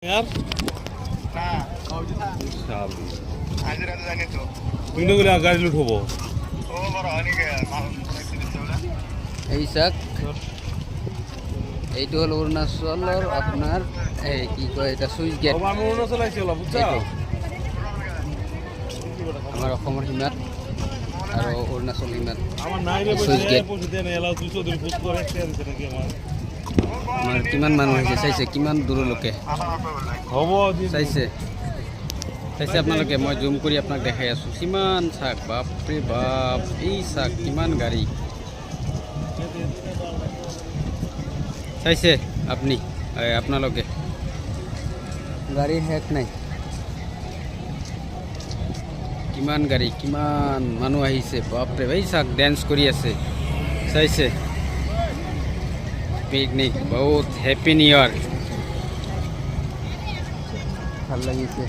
यार না साहब আজি রাতে জানি তো तुमने बोला गाड़ी लुटबो ও বড় হয়নি গে মাল এই চাক এইটো হল অৰুণাচলৰ আপোনাৰ এই কি কয় এটা সুইচ গেট বাবা আমি অৰুণাচল আইছি ওলা বুঝছা আমাৰ অসমৰ সীমাত আৰু অৰুণাচল সীমাত আমার নাই রে সুইচ গেট পয়সা দেন এলাও 200 দিন পোস্ট করে একটা দিছে নাকি আমার আমাৰ কিমান মানুহ আহিছে চাইছে কিমান দূৰলৈকে হব দিন চাইছে চাইছে আপোনালোকে মই জুম কৰি আপোনাক দেখাই আছোঁ কিমান চাক বাপৰে বাপ এই চাক কিমান গাড়ী চাইছে আপুনি আপোনালোকে গাড়ীৰ শেষ নাই কিমান গাড়ী কিমান মানুহ আহিছে বাপৰে এই চাক ডেন্স কৰি আছে চাইছে পিকনিক বহুত হেপী নিউ ইয়াৰ ভাল লাগিছে